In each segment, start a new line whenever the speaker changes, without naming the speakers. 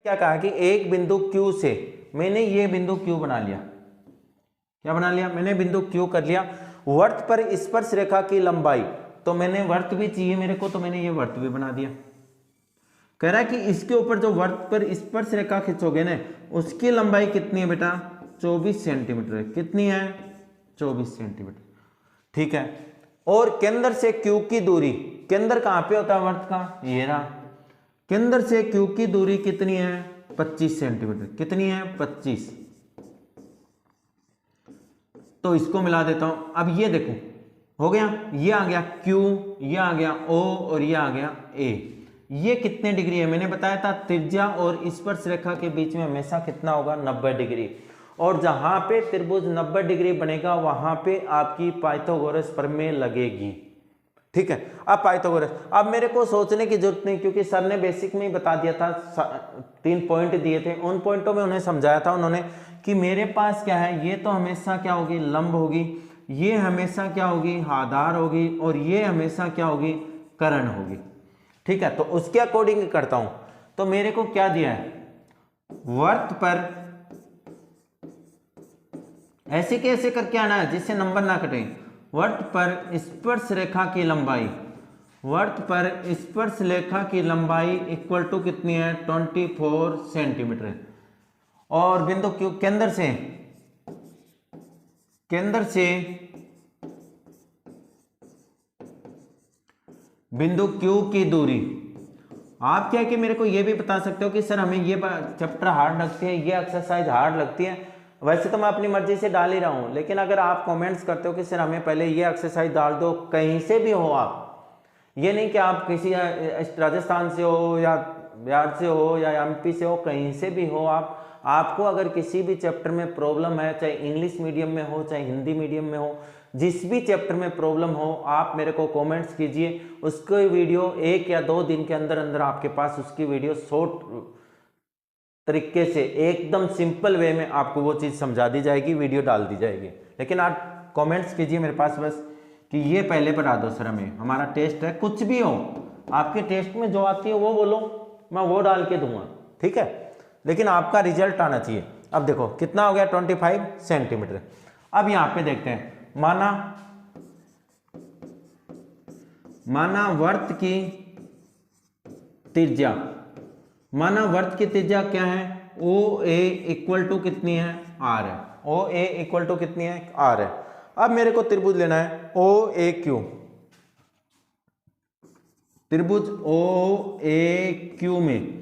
क्या कहा कि एक बिंदु Q से मैंने ये बिंदु Q बना लिया। क्या बना लिया? मैंने बिंदु Q कर लिया। वर्त पर स्पर्श रेखा की लंबाई, तो मैंने वर्त भी चाहिए मेरे को, तो मैंने ये वर्त भी बना दिया। कह रहा है कि इसके ऊपर जो वर्त पर स्पर्श रेखा खींचोगे ना, उसकी लंबाई कितनी है बेटा? 24 सेंटीमीटर है। कितनी है? 24 सेंटीमीटर। ठीक है। और केंद्र से Q की दूरी, केंद्र कहां पे होता है वर्त का? ये रहा। केंद्र से Q की दूरी कितनी है? 25 सेंटीमीटर। कितनी है? 25। तो इसको मिला देता हूं। अब ये देखो, हो गया, ये आ गया Q, ये आ गया O और ये आ गया A। ये कितने डिग्री है? मैंने बताया था त्रिज्या और स्पर्श रेखा के बीच में हमेशा कितना होगा? 90 डिग्री। और जहां पे त्रिभुज 90 डिग्री बनेगा वहां पे आपकी पाइथागोरस प्रमेय लगेगी। ठीक है। अब पाइथागोरस, अब मेरे को सोचने की जरूरत नहीं, क्योंकि सर ने बेसिक में ही बता दिया था, 3 पॉइंट दिए थे, उन पॉइंटों में उन्हें समझाया था उन्होंने कि मेरे पास क्या है, ये तो हमेशा क्या होगी? लंब होगी, ये हमेशा क्या होगी? आधार होगी, और ये हमेशा क्या होगी? कर्ण होगी। ठीक है। तो उसके अकॉर्डिंग करता हूं। तो मेरे को क्या दिया है? वर्त पर ऐसे कैसे करके आना है जिससे नंबर ना कटे। वर्त पर स्पर्श रेखा की लंबाई, वर्त पर स्पर्श रेखा की लंबाई इक्वल टू कितनी है? 24 सेंटीमीटर। और बिंदु Q, केंद्र से बिंदु Q की दूरी, आप क्या है कि मेरे को ये भी बता सकते हो कि सर हमें ये चैप्टर हार्ड लगती है, ये एक्सरसाइज हार्ड लगती है। वैसे तो मैं अपनी मर्जी से डाल ही रहा हूं, लेकिन अगर आप कमेंट्स करते हो कि सर हमें पहले ये एक्सरसाइज डाल दो, कहीं से भी हो आप, ये नहीं कि आप किसी राजस्थान से हो या बिहार से हो या MP से हो, कहीं से भी हो आप, आपको अगर किसी भी चैप्टर में प्रॉब्लम है, चाहे इंग्लिश मीडियम में हो चाहे हिंदी मीडियम में हो, जिस भी चैप्टर में प्रॉब्लम हो, आप मेरे को कमेंट्स कीजिए। उसकी वीडियो 1 या 2 दिन के अंदर अंदर आपके पास उसकी वीडियो शॉर्ट तरीके से एकदम सिंपल वे में आपको वो चीज़ समझा दी जाएगी, वीडियो डाल दी जाएगी। लेकिन आप कमेंट्स कीजिए मेरे पास बस कि ये पहले बता दो सर, हमें हमारा टेस्ट है, कुछ भी हो आपके टेस्ट में जो आती है वो बोलो, मैं वो डाल के दूंगा। ठीक है। लेकिन आपका रिजल्ट आना चाहिए। अब देखो कितना हो गया? 25 सेंटीमीटर। अब यहां पे देखते हैं, माना वर्त की त्रिज्या, माना वर्त की त्रिज्या क्या है? OA इक्वल टू कितनी है? R है। OA इक्वल टू कितनी है? R है। अब मेरे को त्रिभुज लेना है OAQ, त्रिभुज OAQ में,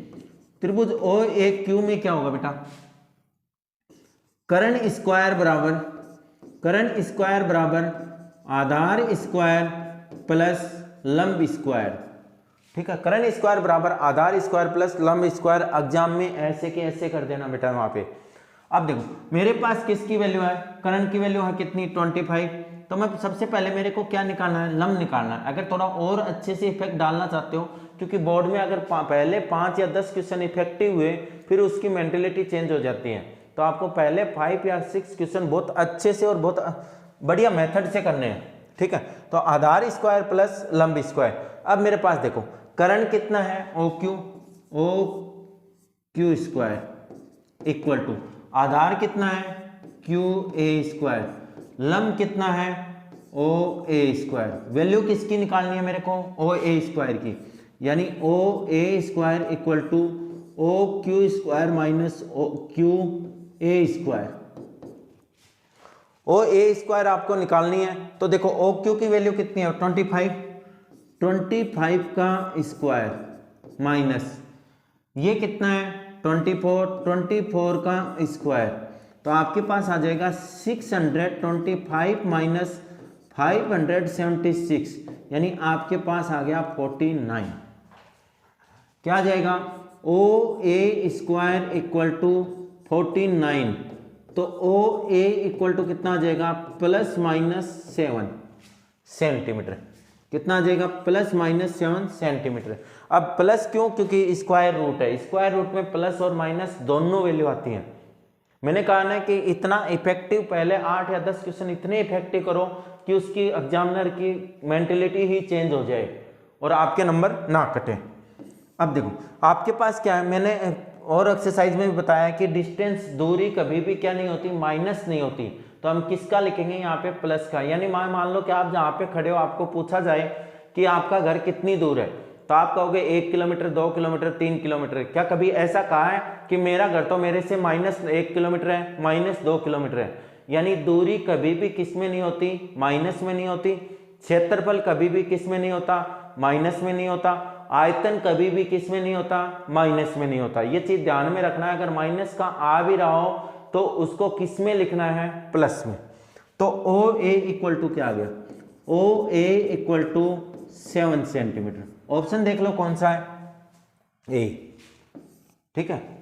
त्रिभुज OAQ में क्या होगा बेटा? कर्ण स्क्वायर बराबर आधार स्क्वायर प्लस लंब स्क्वायर। ठीक है। कर्ण स्क्वायर बराबर आधार स्क्वायर प्लस लंब स्क्वायर। एग्जाम में ऐसे के ऐसे कर देना बेटा वहां पे। अब देखो मेरे पास किसकी वैल्यू है? कर्ण की वैल्यू है कितनी? 25। तो मैं सबसे पहले मेरे को क्या निकालना है? लंब निकालना है। अगर थोड़ा और अच्छे से इफेक्ट डालना चाहते हो, क्योंकि बोर्ड में अगर पहले 5 या 10 क्वेश्चन इफेक्टिव हुए फिर उसकी मेंटेलिटी चेंज हो जाती है, तो आपको पहले 5 या 6 क्वेश्चन बहुत अच्छे से और बहुत बढ़िया मेथड से करने हैं। ठीक है। तो आधार स्क्वायर प्लस लंब स्क्वायर। अब मेरे पास देखो कर्ण कितना है? OQ स्क्वायर इक्वल टू आधार कितना है? QA स्क्वायर, लंब कितना है? OA square. वैल्यू किसकी निकालनी है मेरे को? OA स्क्वायर की, यानी OA square equal to OQ square minus QA square. OA square आपको निकालनी है। तो देखो OQ की वैल्यू कितनी है? 25 का स्क्वायर माइनस ये कितना है? 24 का स्क्वायर, तो आपके पास आ जाएगा 625 माइनस 576, यानी आपके पास आ गया 49। क्या आ जाएगा? OA स्क्वायर इक्वल टू 49, तो OA इक्वल टू कितना आ जाएगा? Plus minus 7 centimetre. कितना आ जाएगा? Plus minus 7 centimetre. अब प्लस क्यों? क्योंकि स्क्वायर रूट है, स्क्वायर रूट में प्लस और माइनस दोनों वैल्यू आती हैं। मैंने कहा ना कि इतना इफेक्टिव, पहले 8 या 10 क्वेश्चन इतने इफेक्टिव करो कि उसकी एग्जामिनर की मेंटेलिटी ही चेंज हो जाए और आपके नंबर ना कटे। अब देखो आपके पास क्या है, मैंने और एक्सरसाइज में भी बताया कि डिस्टेंस दूरी कभी भी क्या नहीं होती, माइनस नहीं होती। तो हम किसका लिखेंगे यहाँ पे, प्लस का। यानी मान लो कि आप जहाँ पे खड़े हो आपको पूछा जाए कि आपका घर कितनी दूर है, तो आप कहोगे 1 किलोमीटर, 2 किलोमीटर, 3 किलोमीटर। क्या कभी ऐसा कहा है कि मेरा घर तो मेरे से -1 किलोमीटर है, -2 किलोमीटर है? यानी दूरी कभी भी किस में नहीं होती, माइनस में नहीं होती। क्षेत्रफल कभी भी किस में नहीं होता, माइनस में नहीं होता। आयतन कभी भी किस में नहीं होता, माइनस में नहीं होता। ये चीज ध्यान में रखना है। अगर माइनस का आ भी रहा हो तो उसको किस में लिखना है, प्लस में। तो ओ ए इक्वल टू क्या आ गया, ओ ए इक्वल टू 7 सेंटीमीटर। ऑप्शन देख लो कौन सा है, ए। ठीक है।